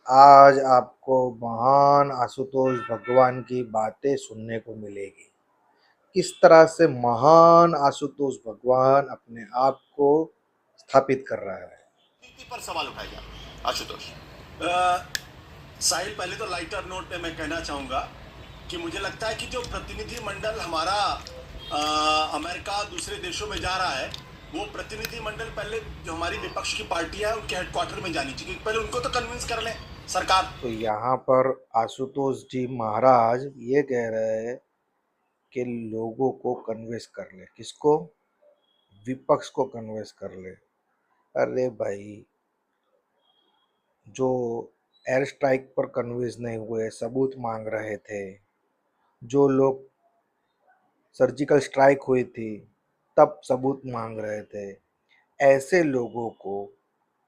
आज आपको महान आशुतोष भगवान की बातें सुनने को मिलेगी। किस तरह से महान आशुतोष भगवान अपने आप को स्थापित कर रहा है। नीति पर सवाल उठाए जा रहे हैं आशुतोष। साहिल, पहले तो लाइटर नोट पे मैं कहना चाहूंगा कि मुझे लगता है कि जो प्रतिनिधि मंडल हमारा अमेरिका दूसरे देशों में जा रहा है, वो प्रतिनिधि मंडल पहले जो हमारी विपक्ष की पार्टियां है उनके हेडक्वार्टर में जानी चाहिए। पहले उनको तो कन्विंस कर लें सरकार। तो यहाँ पर आशुतोष जी महाराज ये कह रहे हैं कि लोगों को कन्विंस कर ले। किसको? विपक्ष को कन्विंस कर ले। अरे भाई, जो एयर स्ट्राइक पर कन्विंस नहीं हुए, सबूत मांग रहे थे, जो लोग सर्जिकल स्ट्राइक हुई थी तब सबूत मांग रहे थे, ऐसे लोगों को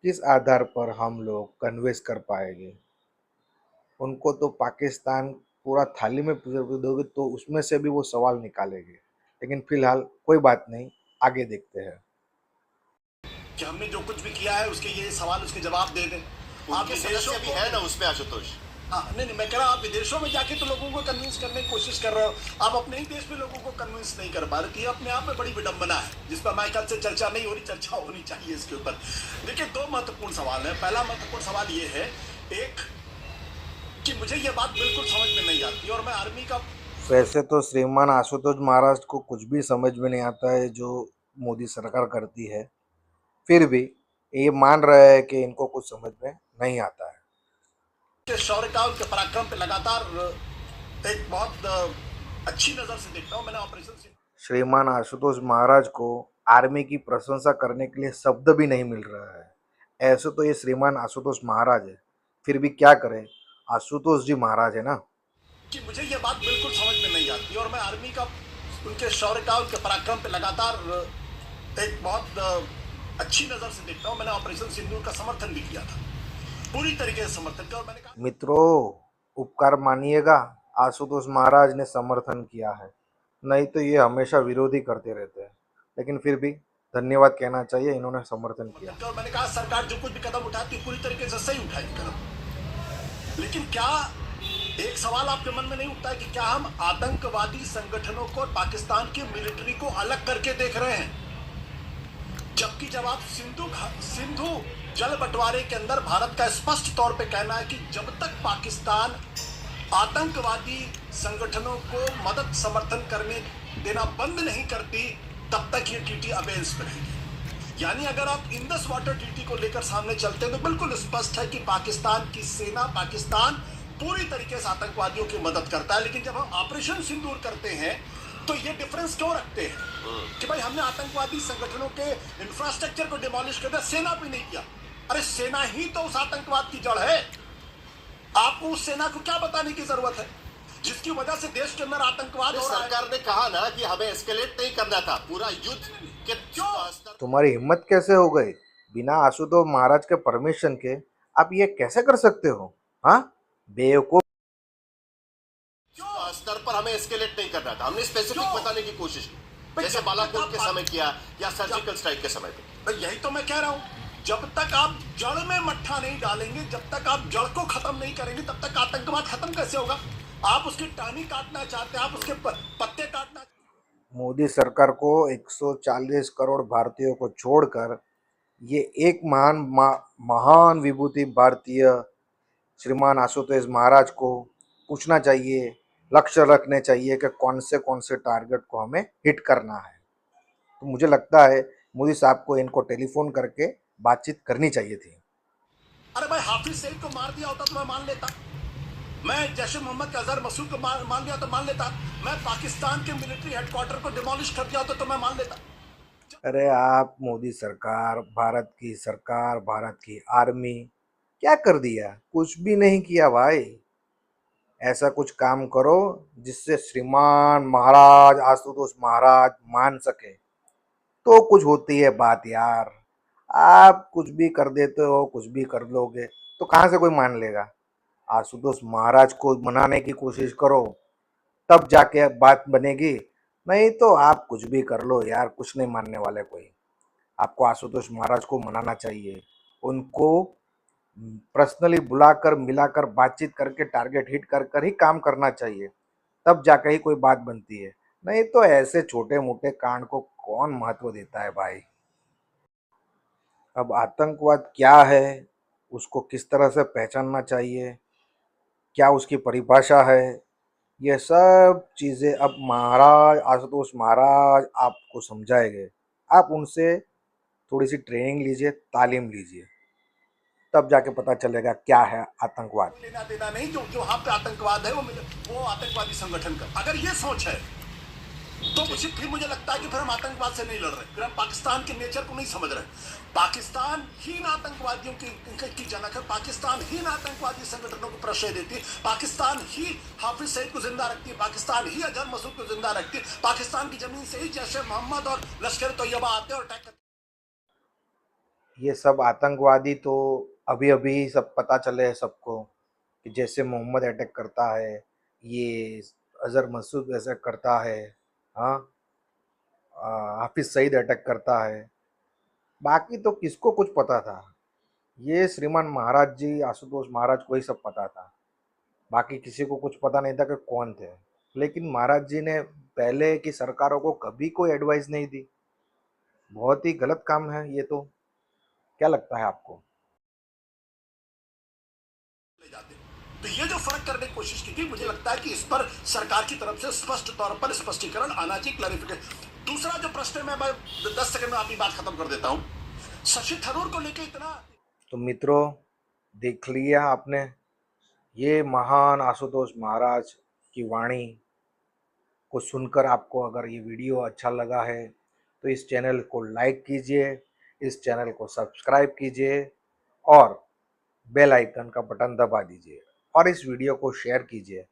किस आधार पर हम लोग कन्विंस कर पाएंगे? उनको तो पाकिस्तान पूरा थाली में दोगे तो उसमें से भी वो सवाल निकालेंगे। लेकिन फिलहाल कोई बात नहीं, आगे देखते हैं। कि हमने जो कुछ भी किया है उसके ये सवाल उसके जवाब दे दें। आप विदेशों भी है ना उसमें आशुतोष। हाँ, नहीं, मैं कह रहा हूँ आप विदेशों में जाके तो लोगों को कन्विंस करने की कोशिश कर रहे हो, आप अपने ही देश में लोगों को कन्विंस नहीं कर पा रहे। ये अपने आप में बड़ी विडंबना है, जिस पर हमारे ख्याल से चर्चा नहीं हो रही, चर्चा होनी चाहिए इसके ऊपर। देखिए, दो महत्वपूर्ण सवाल है। पहला महत्वपूर्ण सवाल ये है, एक, कि मुझे ये बात बिल्कुल समझ में नहीं आती और मैं आर्मी का। वैसे तो श्रीमान आशुतोष महाराज को कुछ भी समझ में नहीं आता है जो मोदी सरकार करती है, फिर भी ये मान रहे हैं कि इनको कुछ समझ में नहीं आता है। के शौर्य का, उनके पराक्रम पे लगातार एक बहुत अच्छी नजर से देखता हूँ। मैंने ऑपरेशन श्रीमान आशुतोष महाराज को आर्मी की प्रशंसा करने के लिए शब्द भी नहीं मिल रहा है। ऐसे तो ये श्रीमान आशुतोष महाराज है, फिर भी क्या करें, आशुतोष जी महाराज है ना। कि मुझे ये बात बिल्कुल समझ में नहीं आती और मैं आर्मी का, उनके शौर्य का, उनके पराक्रम पे लगातार एक बहुत अच्छी नजर से देखता हूँ। मैंने ऑपरेशन सिंदूर का समर्थन भी किया था, पूरी तरीके से समर्थन किया। और मैंने कहा, मित्रों, उपकार मानिएगा, आशुतोष महाराज ने समर्थन किया है, नहीं तो ये हमेशा विरोधी करते रहते हैं। लेकिन फिर भी धन्यवाद कहना चाहिए, इन्होंने समर्थन किया। और मैंने कहा सरकार जो कुछ भी कदम उठाती है पूरी तरीके से सही उठाएगी कदम। लेकिन क्या एक सवाल आपके मन में नहीं उठता है कि क्या हम आतंकवादी संगठनों को और पाकिस्तान की मिलिट्री को अलग करके देख रहे हैं? जबकि जब आप सिंधु जल बंटवारे के अंदर भारत का स्पष्ट तौर पे कहना है कि जब तक पाकिस्तान आतंकवादी संगठनों को मदद समर्थन करने देना बंद नहीं करती, तब तक ये ट्रीटी अबेंस में रहेगी। यानी अगर आप इंडस वाटर ट्रीटी को लेकर सामने चलते हैं तो बिल्कुल स्पष्ट है कि पाकिस्तान की सेना, पाकिस्तान पूरी तरीके से आतंकवादियों की मदद करता है। लेकिन जब हम ऑपरेशन सिंदूर करते हैं तो ये डिफरेंस क्यों रखते हैं कि भाई हमने आतंकवादी संगठनों के इंफ्रास्ट्रक्चर को डिमोलिश कर दिया, सेना भी नहीं किया? अरे सेना ही तो उस आतंकवाद की जड़ है। आपको उस सेना को क्या बताने की जरूरत है जिसकी वजह से देश के अंदर आतंकवाद हो रहा है? सरकार ने कहा ना कि हमें एस्केलेट नहीं करना था, पूरा युद्ध के क्यों? तुम्हारी हिम्मत कैसे हो गई? बिना आशुतोष महाराज के परमिशन के आप ये कैसे कर सकते हो? हाँ, बेवकूफ। स्तर पर हमें एस्केलेट नहीं करना था, हमने स्पेसिफिक बताने की कोशिश की, जैसे बालाकोट के समय किया या सर्जिकल स्ट्राइक के समय पे। यही तो मैं कह रहा हूं, जब तक आप जड़ में मट्ठा नहीं डालेंगे, जब तक आप जड़ को खत्म नहीं करेंगे, तब तक आतंकवाद खत्म कैसे होगा? आप उसकी टहनी काटना चाहते हैं, आप उसके पत्ते काटना। मोदी सरकार को 140 करोड़ भारतीयों को छोड़कर ये एक महान विभूति भारतीय श्रीमान आशुतोष महाराज को पूछना चाहिए, लक्ष्य रखने चाहिए कि कौन से टारगेट को हमें हिट करना है। तो मुझे लगता है मोदी साहब को इनको टेलीफोन करके बातचीत करनी चाहिए थी। अरे भाई, हाफिज सईद को मार दिया होता तो मैं मान लेता, मैं जैश मोहम्मद के अजहर मसूद को मान लिया तो मान लेता, मैं पाकिस्तान के मिलिट्री हेडक्वार्टर को डिमोलिश कर दिया होता तो मैं मान लेता। अरे आप मोदी सरकार, भारत की आर्मी क्या कर दिया? कुछ भी नहीं किया भाई। ऐसा कुछ काम करो जिससे श्रीमान महाराज आशुतोष महाराज मान सके, तो कुछ होती है बात यार। आप कुछ भी कर देते हो, कुछ भी कर लोगे तो कहाँ से कोई मान लेगा? आशुतोष महाराज को मनाने की कोशिश करो, तब जाके बात बनेगी। नहीं तो आप कुछ भी कर लो यार, कुछ नहीं मानने वाले कोई। आपको आशुतोष महाराज को मनाना चाहिए, उनको पर्सनली बुलाकर मिलाकर बातचीत करके टारगेट हिट कर कर ही काम करना चाहिए, तब जाकर ही कोई बात बनती है। नहीं तो ऐसे छोटे मोटे कांड को कौन महत्व देता है भाई। अब आतंकवाद क्या है, उसको किस तरह से पहचानना चाहिए, क्या उसकी परिभाषा है, ये सब चीज़ें अब महाराज आशुतोष महाराज आपको समझाएंगे। आप उनसे थोड़ी सी ट्रेनिंग लीजिए, तालीम लीजिए, तब जाके पता चलेगा क्या है आतंकवाद। कोई लेना देना नहीं, जो जो वहां पे आतंकवाद है वो आतंकवादी संगठन का। अगर ये सोच है तो मुझे लगता है कि फिर हम आतंकवाद से नहीं लड़ रहे, फिर हम पाकिस्तान के नेचर को नहीं समझ रहे। पाकिस्तान हीन आतंकवादियों की जनक है, पाकिस्तान हीन आतंकवादी संगठनों को प्रश्रय देती है, पाकिस्तान ही हाफिज सईद को जिंदा रखती है, पाकिस्तान ही अजहर मसूद को जिंदा रखती है, पाकिस्तान की जमीन से ही जैश ए मोहम्मद और लश्कर तैयबा आते हैं और अटैक करते ये सब आतंकवादी तो अभी अभी सब पता चले हैं सबको, कि जैसे मोहम्मद अटैक करता है, ये अजहर मसूद ऐसा करता है, हाँ, हाफिज सईद अटैक करता है। बाकी तो किसको कुछ पता था। ये श्रीमान महाराज जी आशुतोष महाराज को ही सब पता था। बाकी किसी को कुछ पता नहीं था कि कौन थे। लेकिन महाराज जी ने पहले की सरकारों को कभी कोई एडवाइस नहीं दी। बहुत ही गलत काम है ये तो। क्या लगता है आपको? जाते हैं। तो ये जो फर्क करने की कोशिश की थी, मुझे लगता है कि इस पर सरकार की तरफ से स्पष्ट तौर पर स्पष्टीकरण आना चाहिए, क्लैरिफिकेशन। दूसरा जो प्रश्न है, मैं 10 सेकंड में अपनी बात खत्म कर देता हूं। शशि थरूर को लेकर इतना तो मित्रों, देख लिया आपने, ये महान आशुतोष महाराज की वाणी को सुनकर आपको अगर ये वीडियो अच्छा लगा है तो इस चैनल को लाइक कीजिए, इस चैनल को सब्सक्राइब कीजिए और बेल आइकन का बटन दबा दीजिए और इस वीडियो को शेयर कीजिए।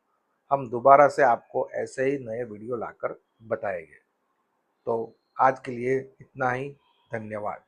हम दोबारा से आपको ऐसे ही नए वीडियो लाकर बताएंगे। तो आज के लिए इतना ही। धन्यवाद।